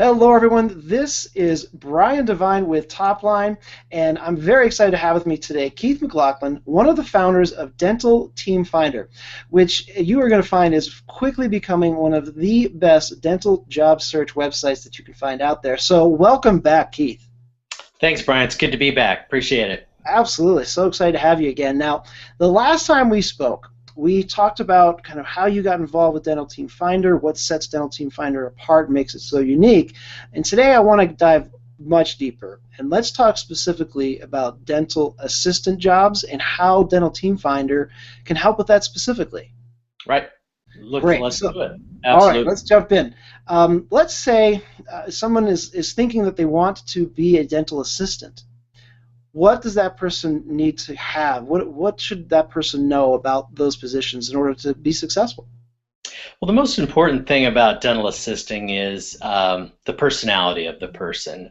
Hello, everyone. This is Brian Devine with Topline, and I'm very excited to have with me today Keith McLachlan, one of the founders of Dental Team Finder, which you are going to find is quickly becoming one of the best dental job search websites that you can find out there. So welcome back, Keith. Thanks, Brian. It's good to be back. Appreciate it. Absolutely. So excited to have you again. Now, the last time we spoke, we talked about kind of how you got involved with Dental Team Finder, what sets Dental Team Finder apart, makes it so unique. And today I want to dive much deeper. And let's talk specifically about dental assistant jobs and how Dental Team Finder can help with that specifically. Right. Great. Let's do it. Absolutely. All right, let's jump in. Let's say someone is thinking that they want to be a dental assistant. What does that person need to have? What should that person know about those positions in order to be successful? Well, the most important thing about dental assisting is the personality of the person.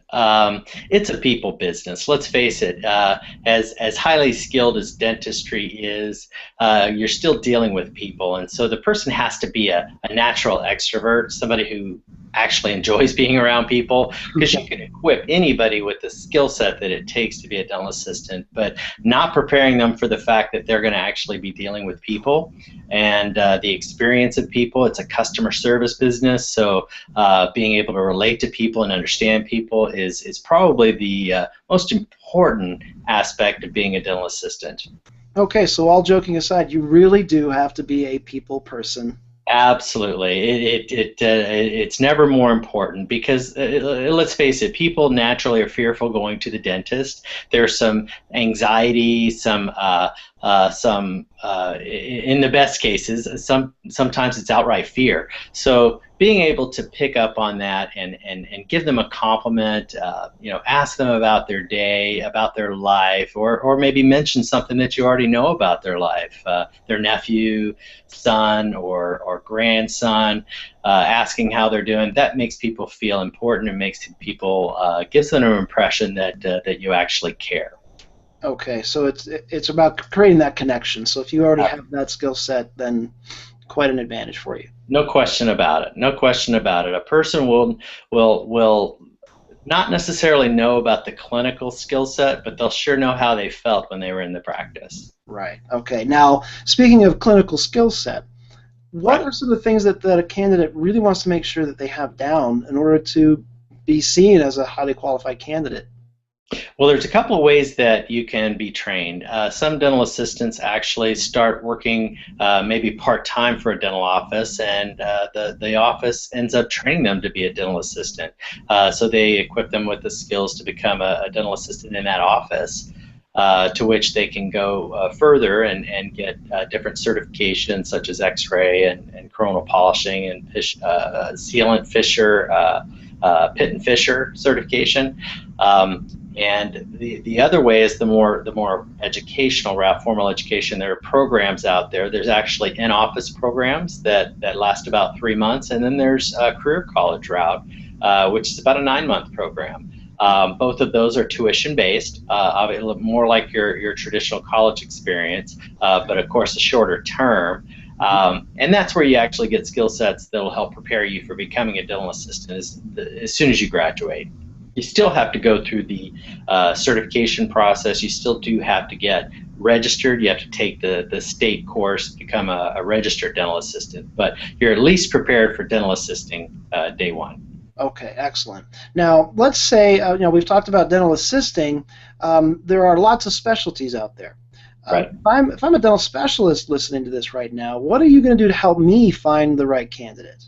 It's a people business. Let's face it. As highly skilled as dentistry is, you're still dealing with people, and so the person has to be a natural extrovert, somebody who actually enjoys being around people, because you can equip anybody with the skill set that it takes to be a dental assistant, but not preparing them for the fact that they're going to actually be dealing with people and the experience of people. It's a customer service business, so being able to relate to people and understand people is probably the most important aspect of being a dental assistant. Okay, so all joking aside, you really do have to be a people person. Absolutely. It's never more important because, let's face it, people naturally are fearful going to the dentist. There's some anxiety, in the best cases, sometimes it's outright fear. So being able to pick up on that and give them a compliment, ask them about their day, about their life, or maybe mention something that you already know about their life, their nephew, son, or grandson, asking how they're doing. That makes people feel important and makes people gives them an impression that you actually care. Okay, so it's about creating that connection. So if you already have that skill set, then quite an advantage for you. No question about it. No question about it. A person will not necessarily know about the clinical skill set, but they'll sure know how they felt when they were in the practice. Right. Okay. Now, speaking of clinical skill set, what are some of the things that a candidate really wants to make sure that they have down in order to be seen as a highly qualified candidate? Well, there's a couple of ways that you can be trained. Some dental assistants actually start working maybe part-time for a dental office, and the office ends up training them to be a dental assistant. So they equip them with the skills to become a dental assistant in that office, to which they can go further and get different certifications such as X-ray and coronal polishing and sealant fissure, Pitt and Fisher certification. And the other way is the more educational route, formal education. There are programs out there. There's actually in-office programs that last about 3 months, and then there's a career college route, which is about a 9-month program. Both of those are tuition-based, more like your traditional college experience, but of course a shorter term. And that's where you actually get skill sets that will help prepare you for becoming a dental assistant as soon as you graduate. You still have to go through the certification process. You still do have to get registered. You have to take the state course, become a registered dental assistant. But you're at least prepared for dental assisting day one. Okay, excellent. Now, let's say we've talked about dental assisting. There are lots of specialties out there. Right. If I'm a dental specialist listening to this right now, what are you going to do to help me find the right candidate?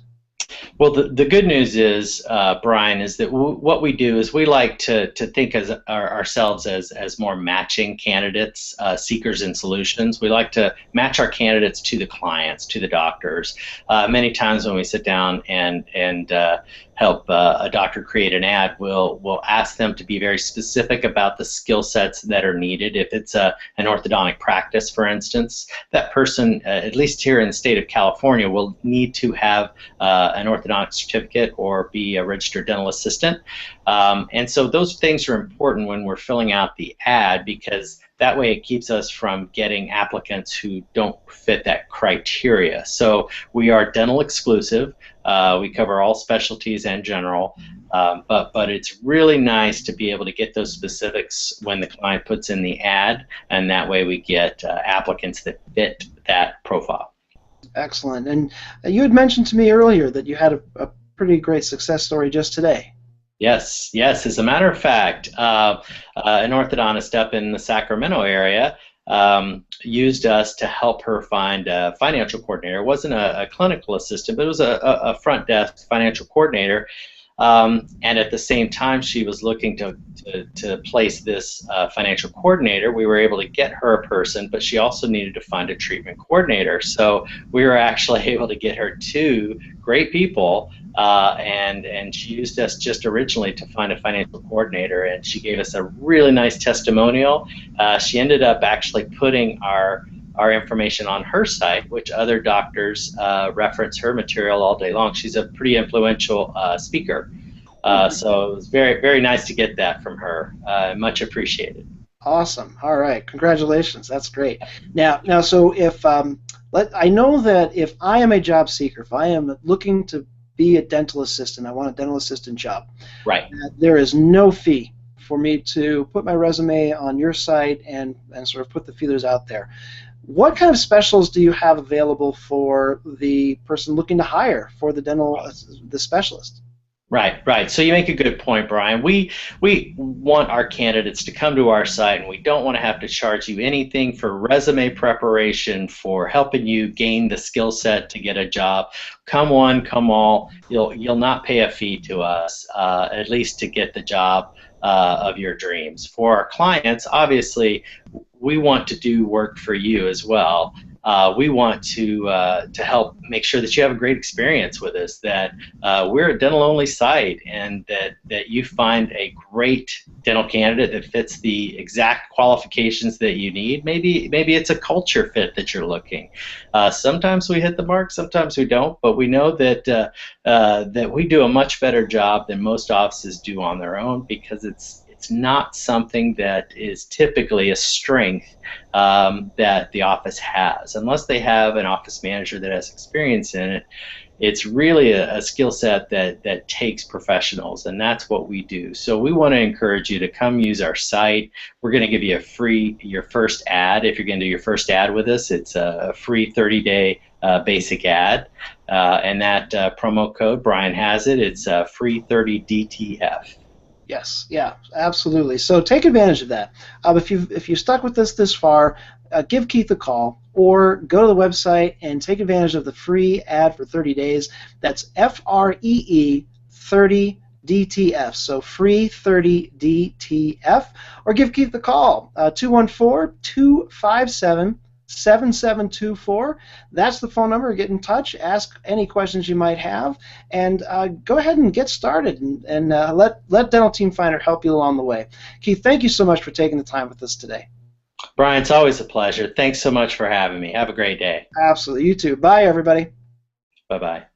Well, the good news is, Brian, is that what we do is we like to think ourselves as more matching candidates, seekers and solutions. We like to match our candidates to the clients, to the doctors. Many times when we sit down and help a doctor create an ad, we'll ask them to be very specific about the skill sets that are needed. If it's an orthodontic practice, for instance, that person, at least here in the state of California, will need to have an orthodontic orthodontic certificate or be a registered dental assistant. And so those things are important when we're filling out the ad, because that way it keeps us from getting applicants who don't fit that criteria. So we are dental exclusive. We cover all specialties and general. But it's really nice to be able to get those specifics when the client puts in the ad, and that way we get applicants that fit that profile. Excellent. And you had mentioned to me earlier that you had a pretty great success story just today. Yes, yes. As a matter of fact, an orthodontist up in the Sacramento area used us to help her find a financial coordinator. It wasn't a clinical assistant, but it was a front desk financial coordinator. And at the same time she was looking to place this financial coordinator, we were able to get her a person, but she also needed to find a treatment coordinator. So we were actually able to get her two great people, and she used us just originally to find a financial coordinator, and she gave us a really nice testimonial. She ended up actually putting our information on her site, which other doctors reference her material all day long. She's a pretty influential speaker. So it was very, very nice to get that from her. Much appreciated. Awesome. All right. Congratulations. That's great. Now, so if I know that if I am a job seeker, if I am looking to be a dental assistant, I want a dental assistant job. Right. There is no fee for me to put my resume on your site and sort of put the feelers out there. What kind of specials do you have available for the person looking to hire for the specialist? Right, right. So you make a good point, Brian. We want our candidates to come to our site, and we don't want to have to charge you anything for resume preparation, for helping you gain the skill set to get a job. Come one, come all. You'll not pay a fee to us, at least to get the job of your dreams. For our clients, obviously, we want to do work for you as well. We want to help make sure that you have a great experience with us, that we're a dental-only site, and that you find a great dental candidate that fits the exact qualifications that you need. Maybe it's a culture fit that you're looking. Sometimes we hit the mark, sometimes we don't, but we know that that we do a much better job than most offices do on their own, because it's not something that is typically a strength that the office has. Unless they have an office manager that has experience in it, it's really a skill set that takes professionals, and that's what we do. So we want to encourage you to come use our site. We're going to give you your first ad. If you're going to do your first ad with us, it's a free 30-day basic ad, and that promo code, Brian has it, it's free 30 DTF. Yes, yeah, absolutely. So take advantage of that. If you stuck with us this far, give Keith a call or go to the website and take advantage of the free ad for 30 days. That's FREE 30 DTF. So free 30 DTF. Or give Keith a call, 214-257-7724. That's the phone number. Get in touch. Ask any questions you might have, and go ahead and get started, and let Dental Team Finder help you along the way. Keith, thank you so much for taking the time with us today. Brian, it's always a pleasure. Thanks so much for having me. Have a great day. Absolutely. You too. Bye, everybody. Bye-bye.